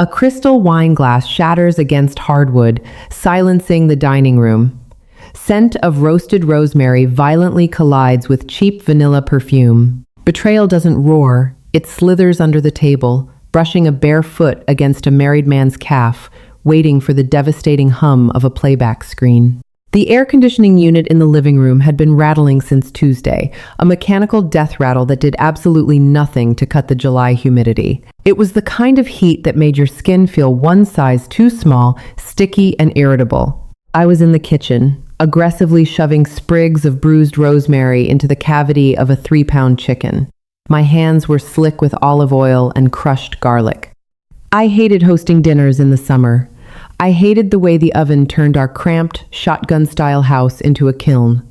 A crystal wine glass shatters against hardwood, silencing the dining room. Scent of roasted rosemary violently collides with cheap vanilla perfume. Betrayal doesn't roar, it slithers under the table, brushing a bare foot against a married man's calf, waiting for the devastating hum of a playback screen. The air conditioning unit in the living room had been rattling since Tuesday, a mechanical death rattle that did absolutely nothing to cut the July humidity. It was the kind of heat that made your skin feel one size too small, sticky and irritable. I was in the kitchen, aggressively shoving sprigs of bruised rosemary into the cavity of a 3-pound chicken. My hands were slick with olive oil and crushed garlic. I hated hosting dinners in the summer. I hated the way the oven turned our cramped, shotgun-style house into a kiln.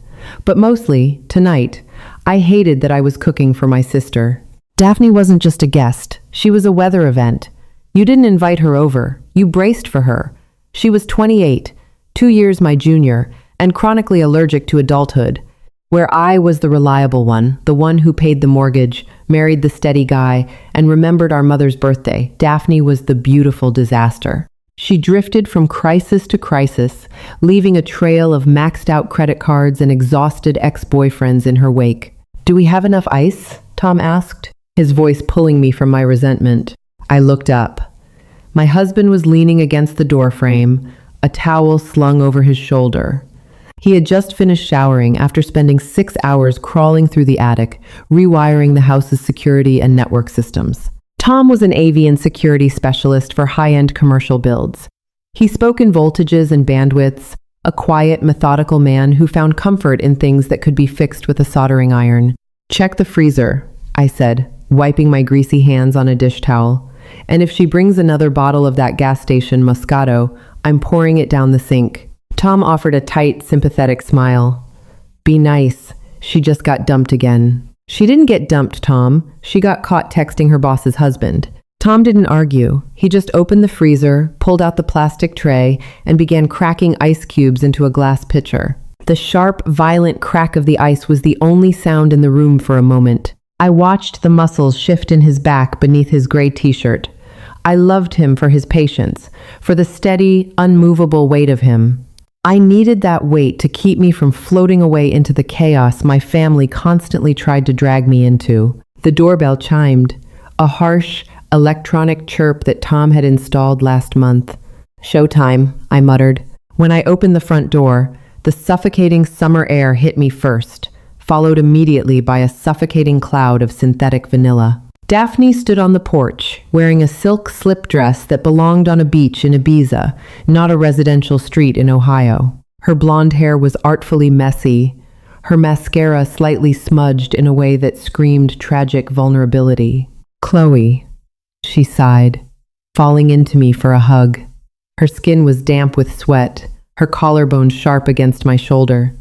But mostly, tonight, I hated that I was cooking for my sister. Daphne wasn't just a guest. She was a weather event. You didn't invite her over. You braced for her. She was 28, 2 years my junior, and chronically allergic to adulthood, where I was the reliable one, the one who paid the mortgage, married the steady guy, and remembered our mother's birthday. Daphne was the beautiful disaster. She drifted from crisis to crisis, leaving a trail of maxed-out credit cards and exhausted ex-boyfriends in her wake. "Do we have enough ice?" Tom asked, his voice pulling me from my resentment. I looked up. My husband was leaning against the doorframe, a towel slung over his shoulder. He had just finished showering after spending 6 hours crawling through the attic, rewiring the house's security and network systems. Tom was an AV and security specialist for high-end commercial builds. He spoke in voltages and bandwidths, a quiet, methodical man who found comfort in things that could be fixed with a soldering iron. "Check the freezer," I said, wiping my greasy hands on a dish towel. "And if she brings another bottle of that gas station Moscato, I'm pouring it down the sink." Tom offered a tight, sympathetic smile. "Be nice. She just got dumped again." "She didn't get dumped, Tom. She got caught texting her boss's husband." Tom didn't argue. He just opened the freezer, pulled out the plastic tray, and began cracking ice cubes into a glass pitcher. The sharp, violent crack of the ice was the only sound in the room for a moment. I watched the muscles shift in his back beneath his gray t-shirt. I loved him for his patience, for the steady, unmovable weight of him. I needed that weight to keep me from floating away into the chaos my family constantly tried to drag me into. The doorbell chimed, a harsh, electronic chirp that Tom had installed last month. "Showtime," I muttered. When I opened the front door, the suffocating summer air hit me first, followed immediately by a suffocating cloud of synthetic vanilla. Daphne stood on the porch, wearing a silk slip dress that belonged on a beach in Ibiza, not a residential street in Ohio. Her blonde hair was artfully messy, her mascara slightly smudged in a way that screamed tragic vulnerability. "Chloe," she sighed, falling into me for a hug. Her skin was damp with sweat, her collarbone sharp against my shoulder.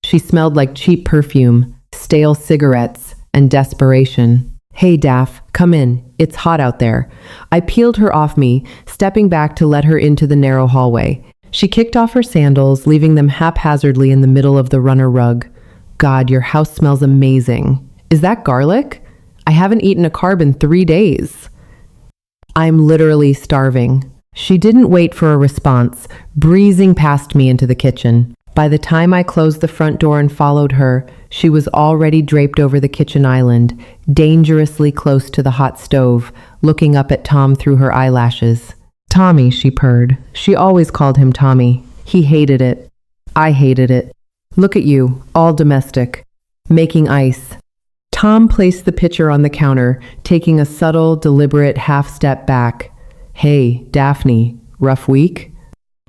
She smelled like cheap perfume, stale cigarettes, and desperation. "Hey, Daph, come in. It's hot out there." I peeled her off me, stepping back to let her into the narrow hallway. She kicked off her sandals, leaving them haphazardly in the middle of the runner rug. "God, your house smells amazing. Is that garlic? I haven't eaten a carb in 3 days." "I'm literally starving." She didn't wait for a response, breezing past me into the kitchen. By the time I closed the front door and followed her, she was already draped over the kitchen island, dangerously close to the hot stove, looking up at Tom through her eyelashes. "Tommy," she purred. She always called him Tommy. He hated it. I hated it. "Look at you, all domestic. Making ice." Tom placed the pitcher on the counter, taking a subtle, deliberate half-step back. "Hey, Daphne, rough week?"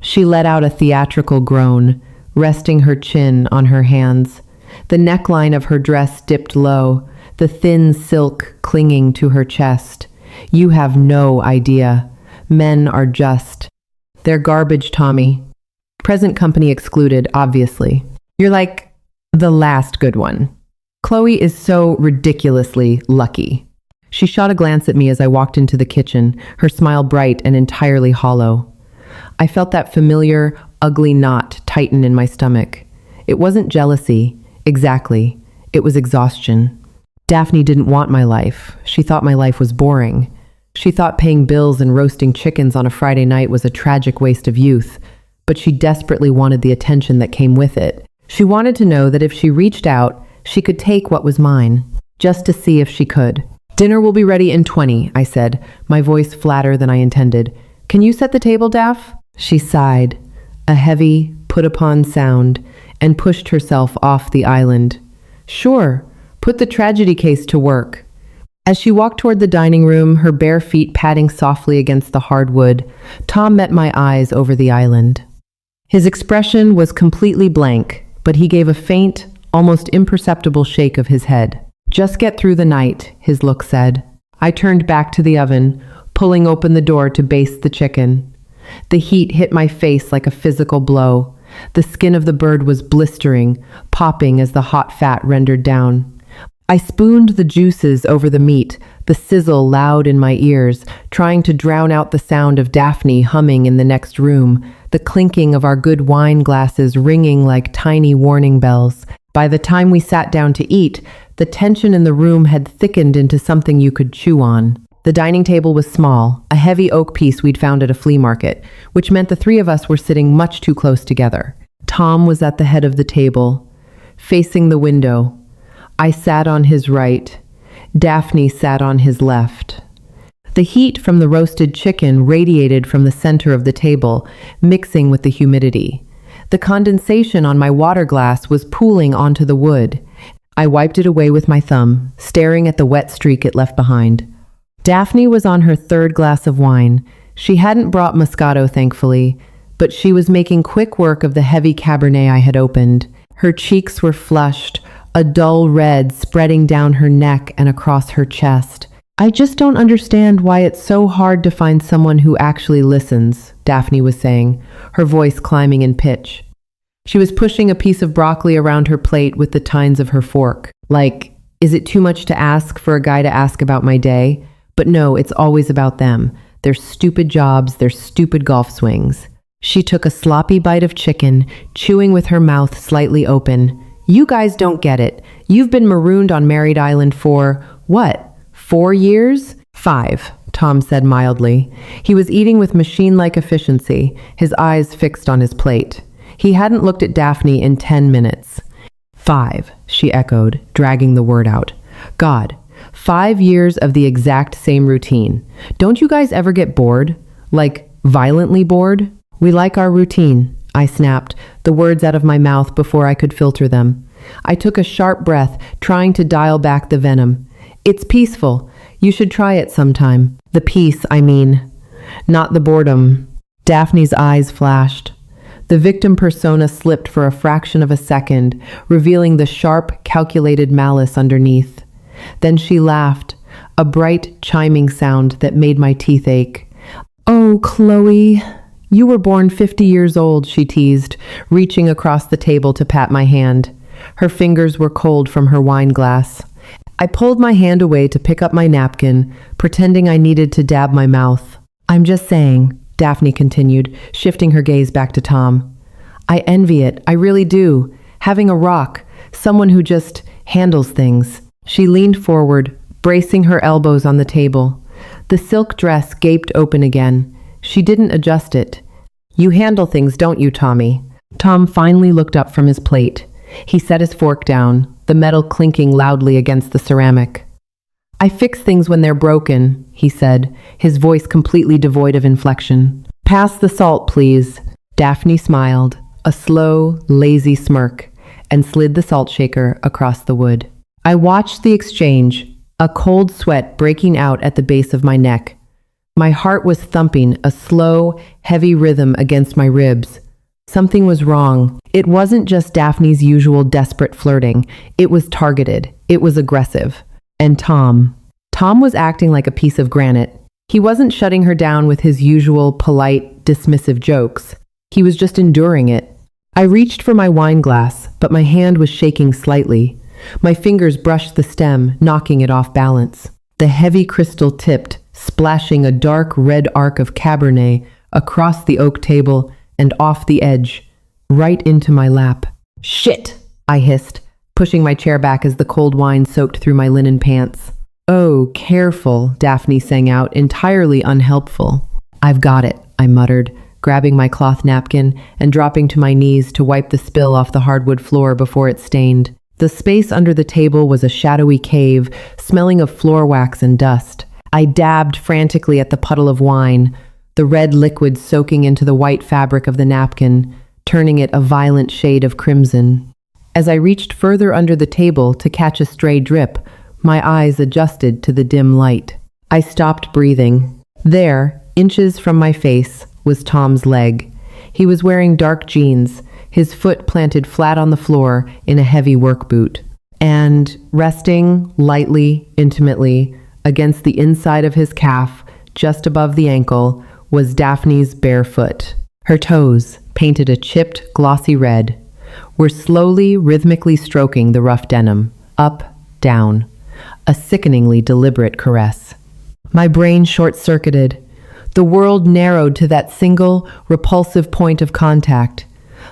She let out a theatrical groan, resting her chin on her hands. The neckline of her dress dipped low, the thin silk clinging to her chest. "You have no idea. Men are just. They're garbage, Tommy. Present company excluded, obviously. You're like the last good one. Chloe is so ridiculously lucky." She shot a glance at me as I walked into the kitchen, her smile bright and entirely hollow. I felt that familiar, ugly knot tighten in my stomach. It wasn't jealousy, exactly. It was exhaustion. Daphne didn't want my life. She thought my life was boring. She thought paying bills and roasting chickens on a Friday night was a tragic waste of youth, but she desperately wanted the attention that came with it. She wanted to know that if she reached out, she could take what was mine, just to see if she could. "Dinner will be ready in 20, I said, my voice flatter than I intended. "Can you set the table, Daff?" She sighed, a heavy, put-upon sound, and pushed herself off the island. "Sure, put the tragedy case to work." As she walked toward the dining room, her bare feet padding softly against the hardwood, Tom met my eyes over the island. His expression was completely blank, but he gave a faint, almost imperceptible shake of his head. "Just get through the night," his look said. I turned back to the oven, pulling open the door to baste the chicken. The heat hit my face like a physical blow. The skin of the bird was blistering, popping as the hot fat rendered down. I spooned the juices over the meat, the sizzle loud in my ears, trying to drown out the sound of Daphne humming in the next room, the clinking of our good wine glasses ringing like tiny warning bells. By the time we sat down to eat, the tension in the room had thickened into something you could chew on. The dining table was small, a heavy oak piece we'd found at a flea market, which meant the three of us were sitting much too close together. Tom was at the head of the table, facing the window. I sat on his right. Daphne sat on his left. The heat from the roasted chicken radiated from the center of the table, mixing with the humidity. The condensation on my water glass was pooling onto the wood. I wiped it away with my thumb, staring at the wet streak it left behind. Daphne was on her third glass of wine. She hadn't brought Moscato, thankfully, but she was making quick work of the heavy Cabernet I had opened. Her cheeks were flushed, a dull red spreading down her neck and across her chest. "I just don't understand why it's so hard to find someone who actually listens," Daphne was saying, her voice climbing in pitch. She was pushing a piece of broccoli around her plate with the tines of her fork. Like, is it too much to ask for a guy to ask about my day? But no, it's always about them, their stupid jobs, their stupid golf swings. She took a sloppy bite of chicken, chewing with her mouth slightly open. "You guys don't get it. You've been marooned on Married Island for, what, 4 years?" "5, Tom said mildly. He was eating with machine-like efficiency, his eyes fixed on his plate. He hadn't looked at Daphne in 10 minutes. "5, she echoed, dragging the word out. "God, 5 years of the exact same routine. Don't you guys ever get bored? Like, violently bored?" "We like our routine," I snapped, the words out of my mouth before I could filter them. I took a sharp breath, trying to dial back the venom. "It's peaceful. You should try it sometime. The peace, I mean. Not the boredom." Daphne's eyes flashed. The victim persona slipped for a fraction of a second, revealing the sharp, calculated malice underneath. Then she laughed, a bright, chiming sound that made my teeth ache. "Oh, Chloe, you were born 50 years old," she teased, reaching across the table to pat my hand. Her fingers were cold from her wine glass. I pulled my hand away to pick up my napkin, pretending I needed to dab my mouth. "I'm just saying," Daphne continued, shifting her gaze back to Tom. "I envy it, I really do. Having a rock, someone who just handles things." She leaned forward, bracing her elbows on the table. The silk dress gaped open again. She didn't adjust it. "You handle things, don't you, Tommy?" Tom finally looked up from his plate. He set his fork down, the metal clinking loudly against the ceramic. "I fix things when they're broken," he said, his voice completely devoid of inflection. "Pass the salt, please." Daphne smiled, a slow, lazy smirk, and slid the salt shaker across the wood. I watched the exchange, a cold sweat breaking out at the base of my neck. My heart was thumping, a slow, heavy rhythm against my ribs. Something was wrong. It wasn't just Daphne's usual desperate flirting. It was targeted. It was aggressive. And Tom was acting like a piece of granite. He wasn't shutting her down with his usual polite, dismissive jokes. He was just enduring it. I reached for my wine glass, but my hand was shaking slightly. My fingers brushed the stem, knocking it off balance. The heavy crystal tipped, splashing a dark red arc of Cabernet across the oak table and off the edge, right into my lap. "Shit!" I hissed, pushing my chair back as the cold wine soaked through my linen pants. "Oh, careful," Daphne sang out, entirely unhelpful. "I've got it," I muttered, grabbing my cloth napkin and dropping to my knees to wipe the spill off the hardwood floor before it stained. The space under the table was a shadowy cave, smelling of floor wax and dust. I dabbed frantically at the puddle of wine, the red liquid soaking into the white fabric of the napkin, turning it a violent shade of crimson. As I reached further under the table to catch a stray drip, my eyes adjusted to the dim light. I stopped breathing. There, inches from my face, was Tom's leg. He was wearing dark jeans, his foot planted flat on the floor in a heavy work boot. And, resting lightly, intimately, against the inside of his calf, just above the ankle, was Daphne's bare foot. Her toes, painted a chipped, glossy red, were slowly, rhythmically stroking the rough denim, up, down, a sickeningly deliberate caress. My brain short-circuited. The world narrowed to that single, repulsive point of contact.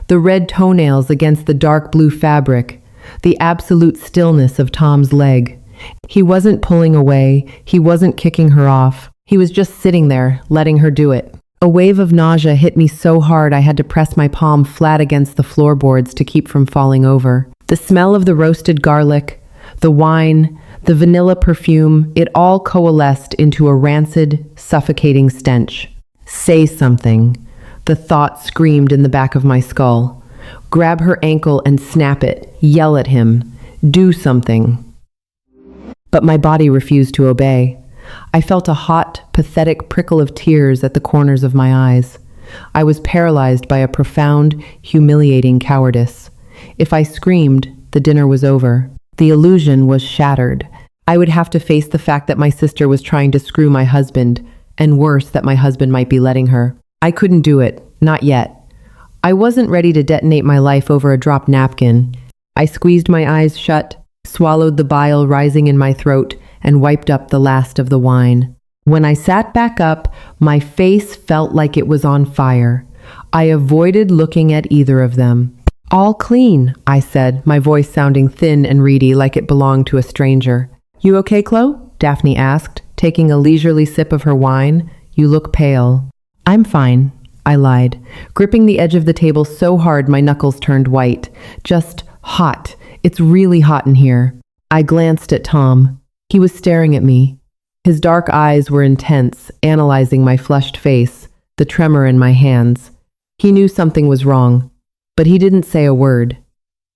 The red toenails against the dark blue fabric, the absolute stillness of Tom's leg. He wasn't pulling away, he wasn't kicking her off. He was just sitting there, letting her do it. A wave of nausea hit me so hard I had to press my palm flat against the floorboards to keep from falling over. The smell of the roasted garlic, the wine, the vanilla perfume, it all coalesced into a rancid, suffocating stench. Say something. The thought screamed in the back of my skull. Grab her ankle and snap it. Yell at him. Do something. But my body refused to obey. I felt a hot, pathetic prickle of tears at the corners of my eyes. I was paralyzed by a profound, humiliating cowardice. If I screamed, the dinner was over. The illusion was shattered. I would have to face the fact that my sister was trying to screw my husband, and worse, that my husband might be letting her. I couldn't do it. Not yet. I wasn't ready to detonate my life over a dropped napkin. I squeezed my eyes shut, swallowed the bile rising in my throat, and wiped up the last of the wine. When I sat back up, my face felt like it was on fire. I avoided looking at either of them. "All clean," I said, my voice sounding thin and reedy like it belonged to a stranger. "You okay, Chloe?" Daphne asked, taking a leisurely sip of her wine. "You look pale." "I'm fine," I lied, gripping the edge of the table so hard my knuckles turned white. "Just hot. It's really hot in here." I glanced at Tom. He was staring at me. His dark eyes were intense, analyzing my flushed face, the tremor in my hands. He knew something was wrong, but he didn't say a word.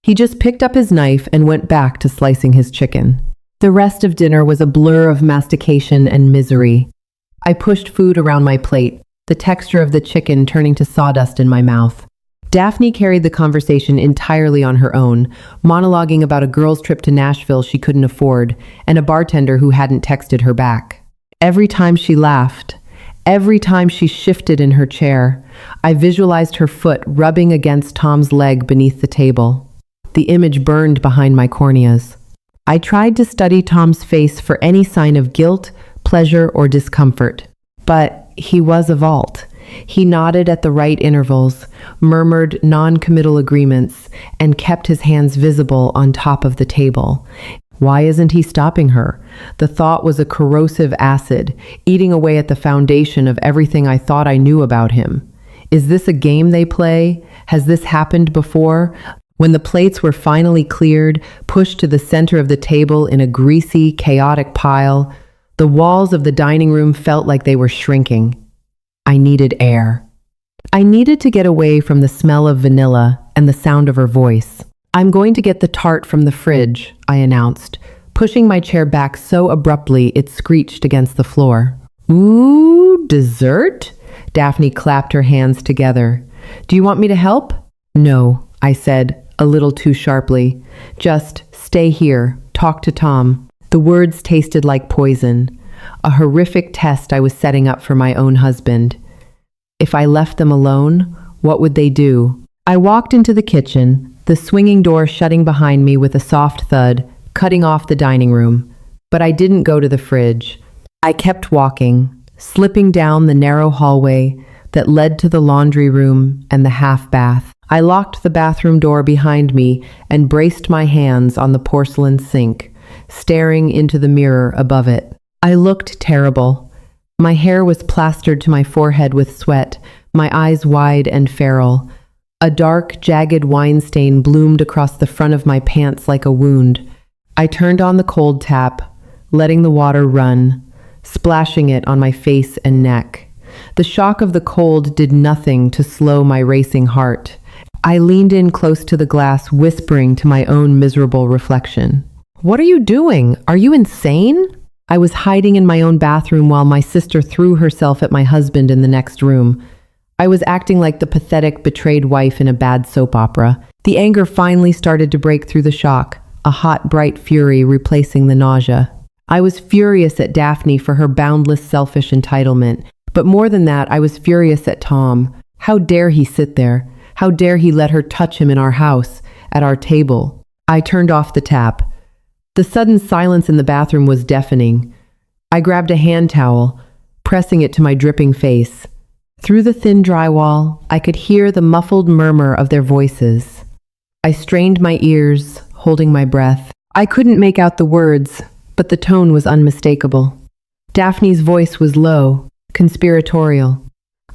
He just picked up his knife and went back to slicing his chicken. The rest of dinner was a blur of mastication and misery. I pushed food around my plate, the texture of the chicken turning to sawdust in my mouth. Daphne carried the conversation entirely on her own, monologuing about a girl's trip to Nashville she couldn't afford, and a bartender who hadn't texted her back. Every time she laughed, every time she shifted in her chair, I visualized her foot rubbing against Tom's leg beneath the table. The image burned behind my corneas. I tried to study Tom's face for any sign of guilt, pleasure, or discomfort. But he was a vault. He nodded at the right intervals, murmured non-committal agreements, and kept his hands visible on top of the table. Why isn't he stopping her? The thought was a corrosive acid, eating away at the foundation of everything I thought I knew about him. Is this a game they play? Has this happened before? When the plates were finally cleared, pushed to the center of the table in a greasy, chaotic pile, the walls of the dining room felt like they were shrinking. I needed air. I needed to get away from the smell of vanilla and the sound of her voice. "I'm going to get the tart from the fridge," I announced, pushing my chair back so abruptly it screeched against the floor. "Ooh, dessert?" Daphne clapped her hands together. "Do you want me to help?" "No," I said, a little too sharply. "Just stay here, talk to Tom." The words tasted like poison, a horrific test I was setting up for my own husband. If I left them alone, what would they do? I walked into the kitchen, the swinging door shutting behind me with a soft thud, cutting off the dining room. But I didn't go to the fridge. I kept walking, slipping down the narrow hallway that led to the laundry room and the half bath. I locked the bathroom door behind me and braced my hands on the porcelain sink, staring into the mirror above it. I looked terrible. My hair was plastered to my forehead with sweat, my eyes wide and feral. A dark, jagged wine stain bloomed across the front of my pants like a wound. I turned on the cold tap, letting the water run, splashing it on my face and neck. The shock of the cold did nothing to slow my racing heart. I leaned in close to the glass, whispering to my own miserable reflection. "What are you doing? Are you insane?" I was hiding in my own bathroom while my sister threw herself at my husband in the next room. I was acting like the pathetic, betrayed wife in a bad soap opera. The anger finally started to break through the shock, a hot, bright fury replacing the nausea. I was furious at Daphne for her boundless, selfish entitlement. But more than that, I was furious at Tom. How dare he sit there? How dare he let her touch him in our house, at our table? I turned off the tap. The sudden silence in the bathroom was deafening. I grabbed a hand towel, pressing it to my dripping face. Through the thin drywall, I could hear the muffled murmur of their voices. I strained my ears, holding my breath. I couldn't make out the words, but the tone was unmistakable. Daphne's voice was low, conspiratorial.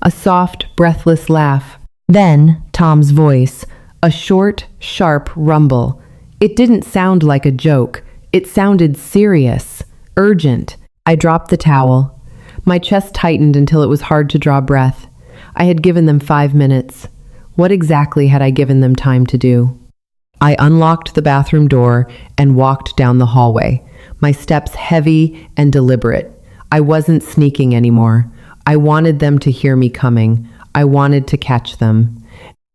A soft, breathless laugh. Then, Tom's voice, a short, sharp rumble. It didn't sound like a joke. It sounded serious, urgent. I dropped the towel. My chest tightened until it was hard to draw breath. I had given them 5 minutes. What exactly had I given them time to do? I unlocked the bathroom door and walked down the hallway, my steps heavy and deliberate. I wasn't sneaking anymore. I wanted them to hear me coming. I wanted to catch them.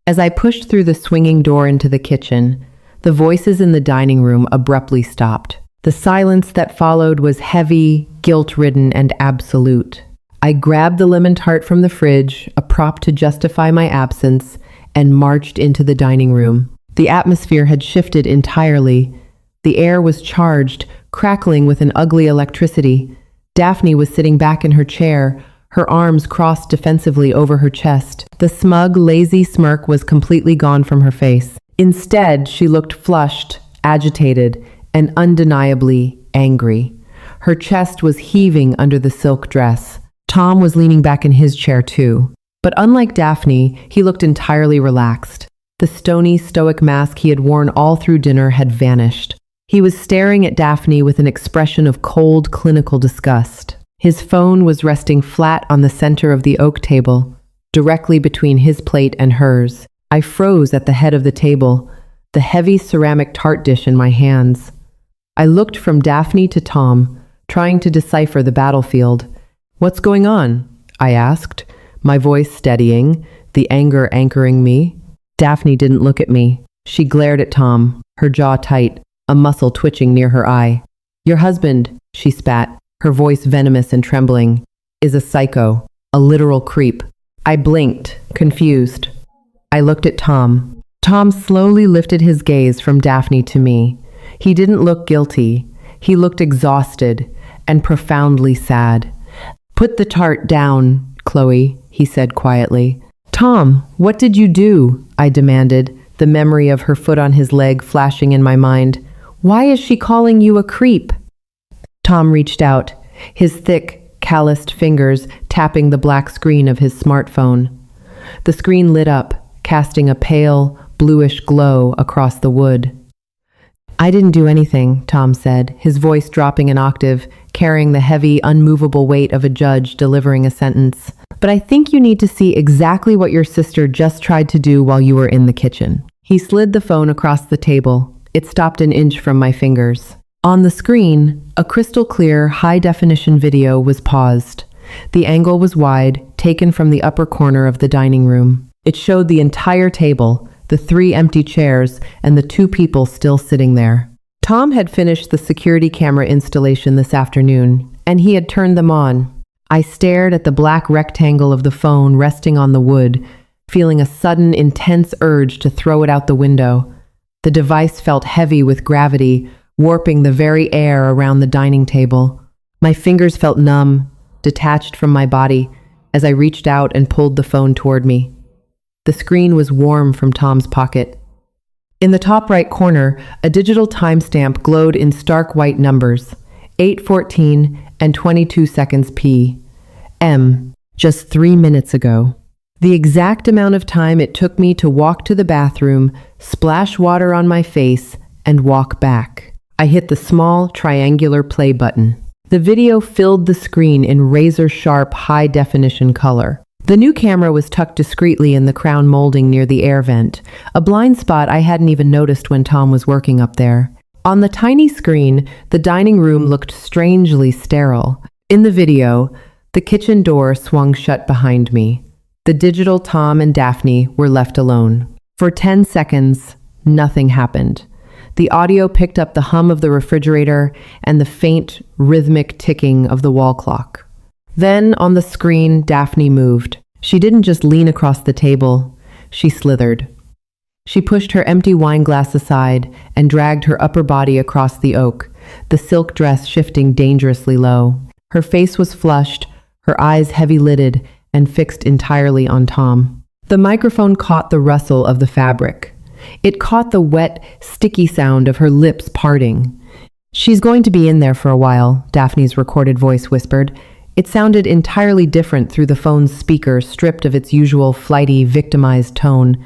As I pushed through the swinging door into the kitchen, the voices in the dining room abruptly stopped. The silence that followed was heavy, guilt-ridden, and absolute. I grabbed the lemon tart from the fridge, a prop to justify my absence, and marched into the dining room. The atmosphere had shifted entirely. The air was charged, crackling with an ugly electricity. Daphne was sitting back in her chair, her arms crossed defensively over her chest. The smug, lazy smirk was completely gone from her face. Instead, she looked flushed, agitated, and undeniably angry. Her chest was heaving under the silk dress. Tom was leaning back in his chair too. But unlike Daphne, he looked entirely relaxed. The stony, stoic mask he had worn all through dinner had vanished. He was staring at Daphne with an expression of cold, clinical disgust. His phone was resting flat on the center of the oak table, directly between his plate and hers. I froze at the head of the table, the heavy ceramic tart dish in my hands. I looked from Daphne to Tom, trying to decipher the battlefield. "What's going on?" I asked, my voice steadying, the anger anchoring me. Daphne didn't look at me. She glared at Tom, her jaw tight, a muscle twitching near her eye. "Your husband," she spat, her voice venomous and trembling, "is a psycho, a literal creep." I blinked, confused. I looked at Tom. Tom slowly lifted his gaze from Daphne to me. He didn't look guilty. He looked exhausted and profoundly sad. "Put the tart down, Chloe," he said quietly. "Tom, what did you do?" I demanded, the memory of her foot on his leg flashing in my mind. "Why is she calling you a creep?" Tom reached out, his thick, calloused fingers tapping the black screen of his smartphone. The screen lit up, casting a pale, bluish glow across the wood. "I didn't do anything," Tom said, his voice dropping an octave, carrying the heavy, unmovable weight of a judge delivering a sentence. "But I think you need to see exactly what your sister just tried to do while you were in the kitchen." He slid the phone across the table. It stopped an inch from my fingers. On the screen, a crystal-clear, high-definition video was paused. The angle was wide, taken from the upper corner of the dining room. It showed the entire table, the 3 empty chairs, and the 2 people still sitting there. Tom had finished the security camera installation this afternoon, and he had turned them on. I stared at the black rectangle of the phone resting on the wood, feeling a sudden, intense urge to throw it out the window. The device felt heavy with gravity, warping the very air around the dining table. My fingers felt numb, detached from my body, as I reached out and pulled the phone toward me. The screen was warm from Tom's pocket. In the top right corner, a digital timestamp glowed in stark white numbers, 8:14 and 22 seconds p.m., just 3 minutes ago. The exact amount of time it took me to walk to the bathroom, splash water on my face, and walk back. I hit the small, triangular play button. The video filled the screen in razor-sharp, high-definition color. The new camera was tucked discreetly in the crown molding near the air vent, a blind spot I hadn't even noticed when Tom was working up there. On the tiny screen, the dining room looked strangely sterile. In the video, the kitchen door swung shut behind me. The digital Tom and Daphne were left alone. For 10 seconds, nothing happened. The audio picked up the hum of the refrigerator and the faint, rhythmic ticking of the wall clock. Then, on the screen, Daphne moved. She didn't just lean across the table, she slithered. She pushed her empty wine glass aside and dragged her upper body across the oak, the silk dress shifting dangerously low. Her face was flushed, her eyes heavy-lidded and fixed entirely on Tom. The microphone caught the rustle of the fabric. It caught the wet, sticky sound of her lips parting. "She's going to be in there for a while," Daphne's recorded voice whispered. It sounded entirely different through the phone's speaker, stripped of its usual flighty, victimized tone.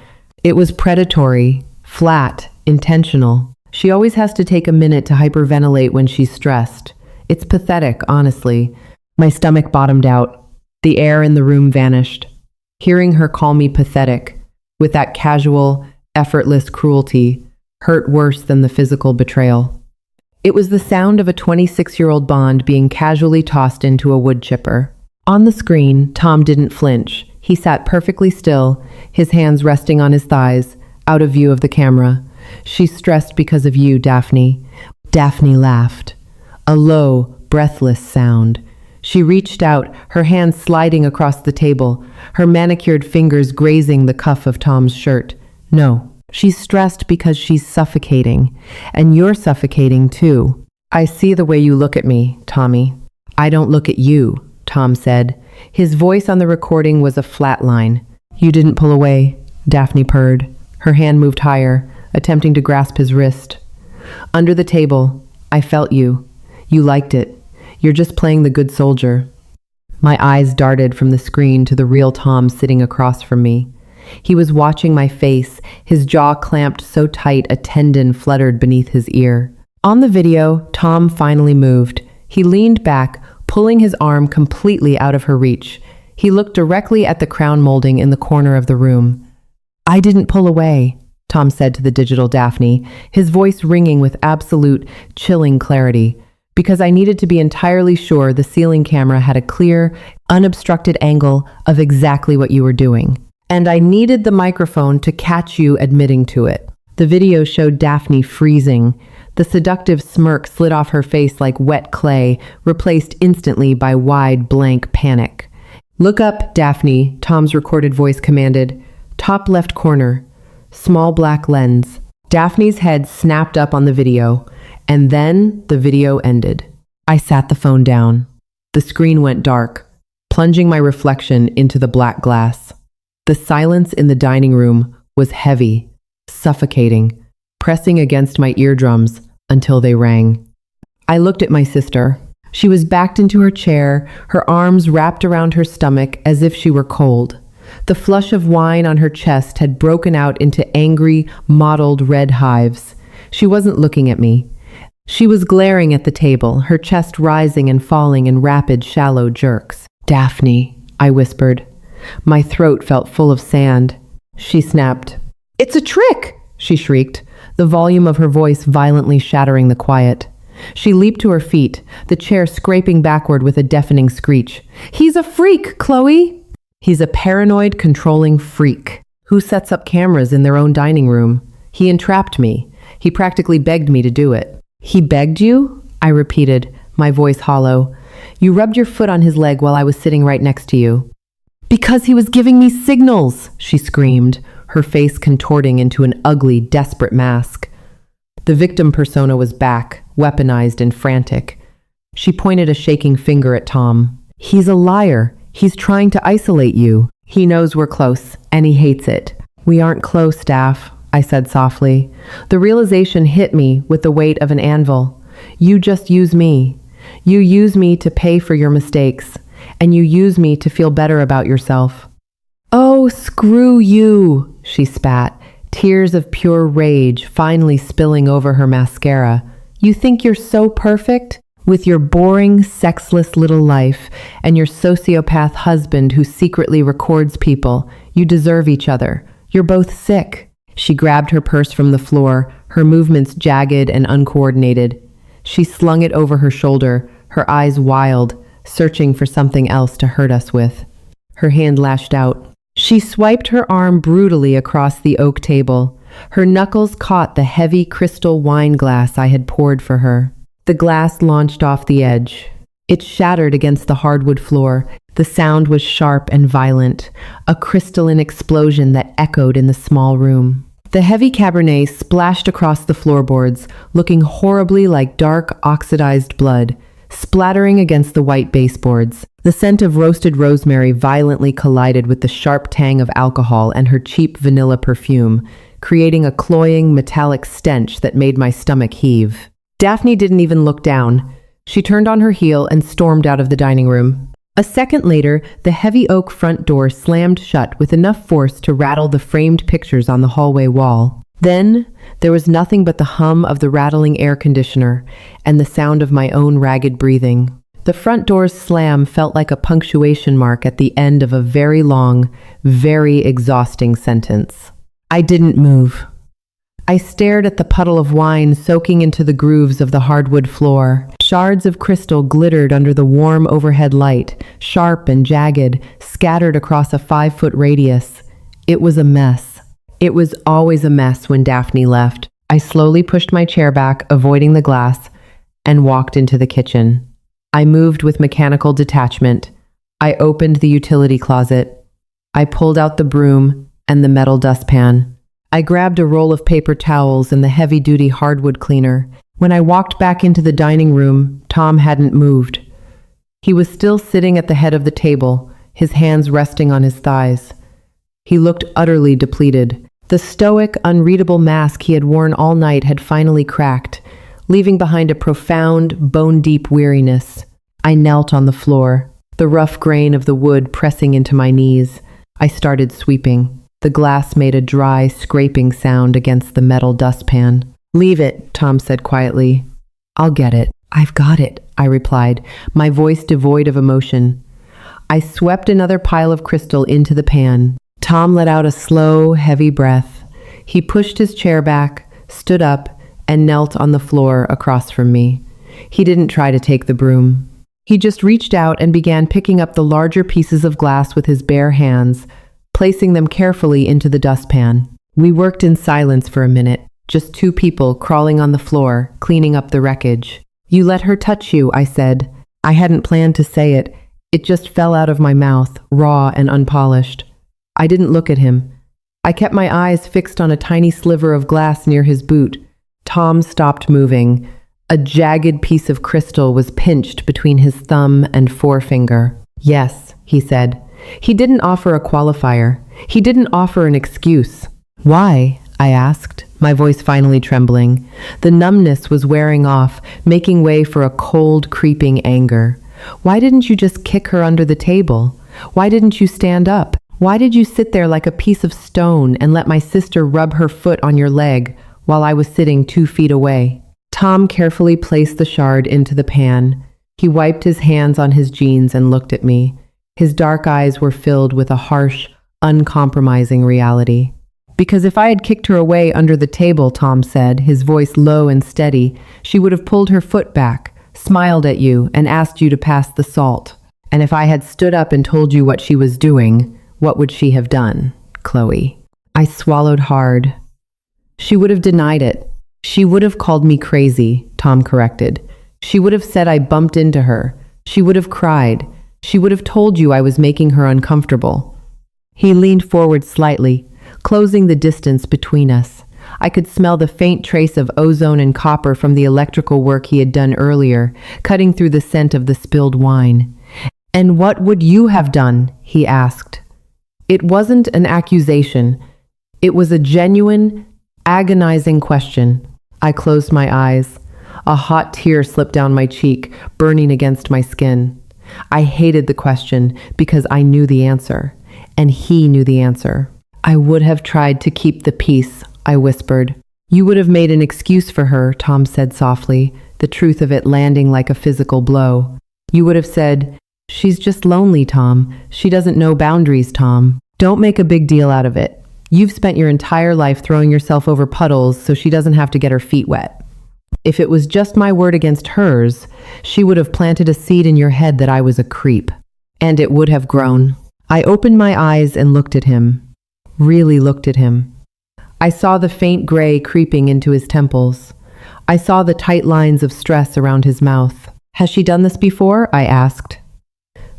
It was predatory, flat, intentional. She always has to take a minute to hyperventilate when she's stressed. It's pathetic, honestly. My stomach bottomed out. The air in the room vanished. Hearing her call me pathetic, with that casual, effortless cruelty, hurt worse than the physical betrayal. It was the sound of a 26-year-old Bond being casually tossed into a wood chipper. On the screen, Tom didn't flinch. He sat perfectly still, his hands resting on his thighs, out of view of the camera. "She's stressed because of you, Daphne." Daphne laughed. A low, breathless sound. She reached out, her hands sliding across the table, her manicured fingers grazing the cuff of Tom's shirt. "No. She's stressed because she's suffocating, and you're suffocating too. I see the way you look at me, Tommy." "I don't look at you," Tom said. His voice on the recording was a flat line. "You didn't pull away," Daphne purred. Her hand moved higher, attempting to grasp his wrist. "Under the table, I felt you. You liked it. You're just playing the good soldier." My eyes darted from the screen to the real Tom sitting across from me. He was watching my face, his jaw clamped so tight a tendon fluttered beneath his ear. On the video, Tom finally moved. He leaned back, pulling his arm completely out of her reach. He looked directly at the crown molding in the corner of the room. "I didn't pull away," Tom said to the digital Daphne, his voice ringing with absolute, chilling clarity, "because I needed to be entirely sure the ceiling camera had a clear, unobstructed angle of exactly what you were doing. And I needed the microphone to catch you admitting to it." The video showed Daphne freezing. The seductive smirk slid off her face like wet clay, replaced instantly by wide, blank panic. "Look up, Daphne," Tom's recorded voice commanded. "Top left corner. Small black lens." Daphne's head snapped up on the video, and then the video ended. I sat the phone down. The screen went dark, plunging my reflection into the black glass. The silence in the dining room was heavy, suffocating, pressing against my eardrums until they rang. I looked at my sister. She was backed into her chair, her arms wrapped around her stomach as if she were cold. The flush of wine on her chest had broken out into angry, mottled red hives. She wasn't looking at me. She was glaring at the table, her chest rising and falling in rapid, shallow jerks. "Daphne," I whispered. My throat felt full of sand. She snapped. "It's a trick!" she shrieked, the volume of her voice violently shattering the quiet. She leaped to her feet, the chair scraping backward with a deafening screech. "He's a freak, Chloe!" "He's a paranoid, controlling freak. Who sets up cameras in their own dining room? He entrapped me. He practically begged me to do it." "He begged you?" I repeated, my voice hollow. "You rubbed your foot on his leg while I was sitting right next to you." "Because he was giving me signals," she screamed, her face contorting into an ugly, desperate mask. The victim persona was back, weaponized and frantic. She pointed a shaking finger at Tom. "He's a liar. He's trying to isolate you. He knows we're close, and he hates it." "We aren't close, Daff," I said softly. The realization hit me with the weight of an anvil. You just use me. You use me to pay for your mistakes, and you use me to feel better about yourself. Oh, screw you, she spat, tears of pure rage finally spilling over her mascara. You think you're so perfect? With your boring, sexless little life and your sociopath husband who secretly records people, you deserve each other. You're both sick. She grabbed her purse from the floor, her movements jagged and uncoordinated. She slung it over her shoulder, her eyes wild, searching for something else to hurt us with. Her hand lashed out. She swiped her arm brutally across the oak table. Her knuckles caught the heavy crystal wine glass I had poured for her. The glass launched off the edge. It shattered against the hardwood floor. The sound was sharp and violent, a crystalline explosion that echoed in the small room. The heavy Cabernet splashed across the floorboards, looking horribly like dark, oxidized blood, splattering against the white baseboards. The scent of roasted rosemary violently collided with the sharp tang of alcohol and her cheap vanilla perfume, creating a cloying, metallic stench that made my stomach heave. Daphne didn't even look down. She turned on her heel and stormed out of the dining room. A second later, the heavy oak front door slammed shut with enough force to rattle the framed pictures on the hallway wall. Then, there was nothing but the hum of the rattling air conditioner and the sound of my own ragged breathing. The front door's slam felt like a punctuation mark at the end of a very long, very exhausting sentence. I didn't move. I stared at the puddle of wine soaking into the grooves of the hardwood floor. Shards of crystal glittered under the warm overhead light, sharp and jagged, scattered across a 5-foot radius. It was a mess. It was always a mess when Daphne left. I slowly pushed my chair back, avoiding the glass, and walked into the kitchen. I moved with mechanical detachment. I opened the utility closet. I pulled out the broom and the metal dustpan. I grabbed a roll of paper towels and the heavy-duty hardwood cleaner. When I walked back into the dining room, Tom hadn't moved. He was still sitting at the head of the table, his hands resting on his thighs. He looked utterly depleted. The stoic, unreadable mask he had worn all night had finally cracked, leaving behind a profound, bone-deep weariness. I knelt on the floor, the rough grain of the wood pressing into my knees. I started sweeping. The glass made a dry, scraping sound against the metal dustpan. "Leave it," Tom said quietly. "I'll get it." "I've got it," I replied, my voice devoid of emotion. I swept another pile of crystal into the pan. Tom let out a slow, heavy breath. He pushed his chair back, stood up, and knelt on the floor across from me. He didn't try to take the broom. He just reached out and began picking up the larger pieces of glass with his bare hands, placing them carefully into the dustpan. We worked in silence for a minute, just two people crawling on the floor, cleaning up the wreckage. "You let her touch you," I said. I hadn't planned to say it. It just fell out of my mouth, raw and unpolished. I didn't look at him. I kept my eyes fixed on a tiny sliver of glass near his boot. Tom stopped moving. A jagged piece of crystal was pinched between his thumb and forefinger. "Yes," he said. He didn't offer a qualifier. He didn't offer an excuse. "Why?" I asked, my voice finally trembling. The numbness was wearing off, making way for a cold, creeping anger. "Why didn't you just kick her under the table? Why didn't you stand up? Why did you sit there like a piece of stone and let my sister rub her foot on your leg while I was sitting 2 feet away?" Tom carefully placed the shard into the pan. He wiped his hands on his jeans and looked at me. His dark eyes were filled with a harsh, uncompromising reality. "Because if I had kicked her away under the table," Tom said, his voice low and steady, "she would have pulled her foot back, smiled at you, and asked you to pass the salt. And if I had stood up and told you what she was doing, what would she have done, Chloe?" I swallowed hard. "She would have denied it. She would have called me crazy," Tom corrected. "She would have said I bumped into her. She would have cried. She would have told you I was making her uncomfortable." He leaned forward slightly, closing the distance between us. I could smell the faint trace of ozone and copper from the electrical work he had done earlier, cutting through the scent of the spilled wine. "And what would you have done?" he asked. It wasn't an accusation. It was a genuine, Agonizing question. I closed my eyes. A hot tear slipped down my cheek, burning against my skin. I hated the question because I knew the answer, and he knew the answer. I would have tried to keep the peace, I whispered. You would have made an excuse for her, Tom said softly, the truth of it landing like a physical blow. You would have said, she's just lonely, Tom. She doesn't know boundaries, Tom. Don't make a big deal out of it. You've spent your entire life throwing yourself over puddles so she doesn't have to get her feet wet. If it was just my word against hers, she would have planted a seed in your head that I was a creep. And it would have grown. I opened my eyes and looked at him. Really looked at him. I saw the faint gray creeping into his temples. I saw the tight lines of stress around his mouth. Has she done this before? I asked.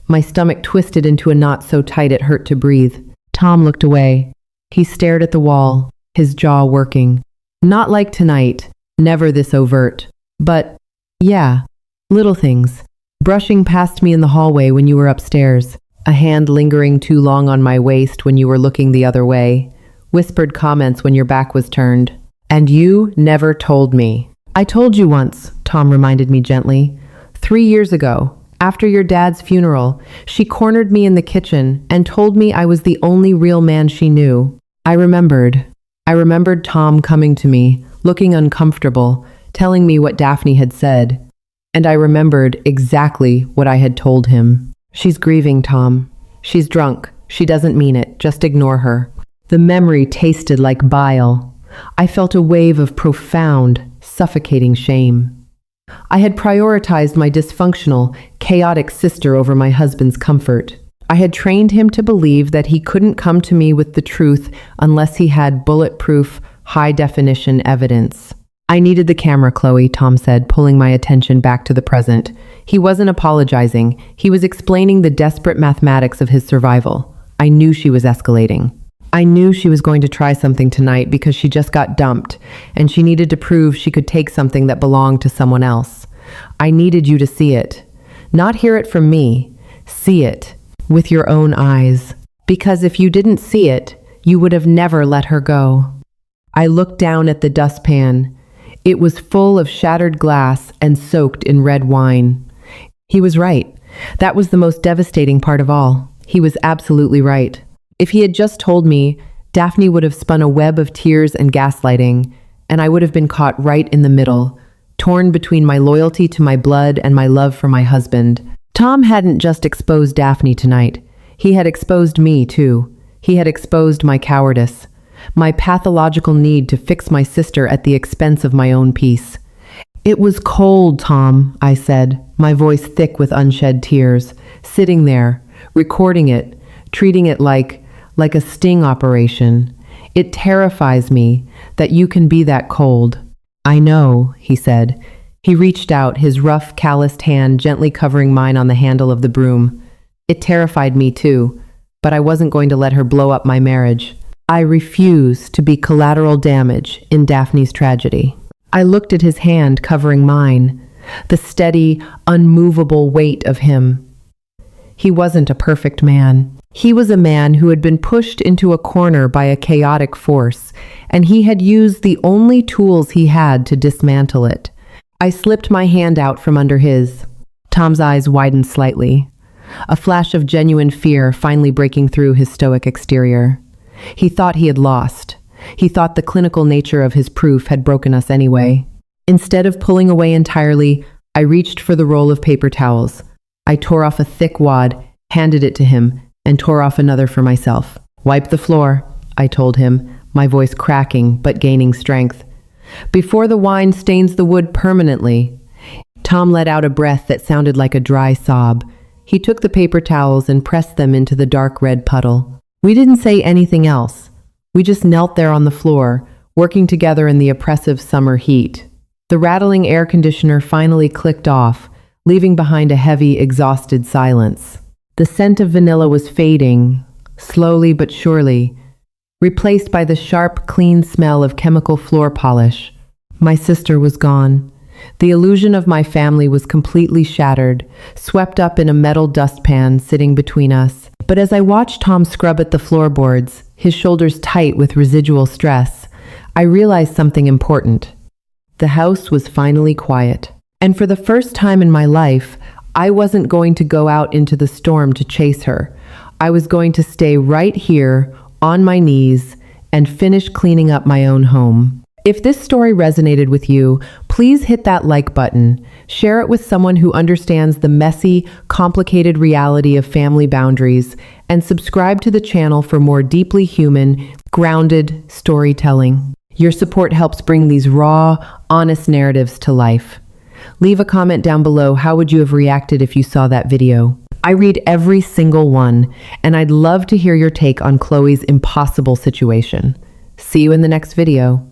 My stomach twisted into a knot so tight it hurt to breathe. Tom looked away. He stared at the wall, his jaw working. Not like tonight, never this overt. But, yeah, little things. Brushing past me in the hallway when you were upstairs. A hand lingering too long on my waist when you were looking the other way. Whispered comments when your back was turned. And you never told me. I told you once, Tom reminded me gently. 3 years ago, after your dad's funeral, she cornered me in the kitchen and told me I was the only real man she knew. I remembered Tom coming to me, looking uncomfortable, telling me what Daphne had said. And I remembered exactly what I had told him. She's grieving, Tom. She's drunk. She doesn't mean it. Just ignore her. The memory tasted like bile. I felt a wave of profound, suffocating shame. I had prioritized my dysfunctional, chaotic sister over my husband's comfort. I had trained him to believe that he couldn't come to me with the truth unless he had bulletproof, high-definition evidence. I needed the camera, Chloe, Tom said, pulling my attention back to the present. He wasn't apologizing. He was explaining the desperate mathematics of his survival. I knew she was escalating. I knew she was going to try something tonight because she just got dumped, and she needed to prove she could take something that belonged to someone else. I needed you to see it. Not hear it from me. See it. With your own eyes. Because if you didn't see it, you would have never let her go. I looked down at the dustpan. It was full of shattered glass and soaked in red wine. He was right. That was the most devastating part of all. He was absolutely right. If he had just told me, Daphne would have spun a web of tears and gaslighting, and I would have been caught right in the middle, torn between my loyalty to my blood and my love for my husband. Tom hadn't just exposed Daphne tonight. He had exposed me, too. He had exposed my cowardice, my pathological need to fix my sister at the expense of my own peace. It was cold, Tom, I said, my voice thick with unshed tears, sitting there, recording it, treating it like a sting operation. It terrifies me that you can be that cold. I know, he said. He reached out, his rough, calloused hand gently covering mine on the handle of the broom. It terrified me too, but I wasn't going to let her blow up my marriage. I refuse to be collateral damage in Daphne's tragedy. I looked at his hand covering mine, the steady, unmovable weight of him. He wasn't a perfect man. He was a man who had been pushed into a corner by a chaotic force, and he had used the only tools he had to dismantle it. I slipped my hand out from under his. Tom's eyes widened slightly, a flash of genuine fear finally breaking through his stoic exterior. He thought he had lost. He thought the clinical nature of his proof had broken us anyway. Instead of pulling away entirely, I reached for the roll of paper towels. I tore off a thick wad, handed it to him, and tore off another for myself. Wipe the floor, I told him, my voice cracking but gaining strength. Before the wine stains the wood permanently. Tom let out a breath that sounded like a dry sob. He took the paper towels and pressed them into the dark red puddle. We didn't say anything else. We just knelt there on the floor, working together in the oppressive summer heat. The rattling air conditioner finally clicked off, leaving behind a heavy, exhausted silence. The scent of vanilla was fading, slowly but surely, replaced by the sharp, clean smell of chemical floor polish. My sister was gone. The illusion of my family was completely shattered, swept up in a metal dustpan sitting between us. But as I watched Tom scrub at the floorboards, his shoulders tight with residual stress, I realized something important. The house was finally quiet. And for the first time in my life, I wasn't going to go out into the storm to chase her. I was going to stay right here, on my knees, and finish cleaning up my own home. If this story resonated with you, please hit that like button, share it with someone who understands the messy, complicated reality of family boundaries, and subscribe to the channel for more deeply human, grounded storytelling. Your support helps bring these raw, honest narratives to life. Leave a comment down below. How would you have reacted if you saw that video? I read every single one, and I'd love to hear your take on Chloe's impossible situation. See you in the next video.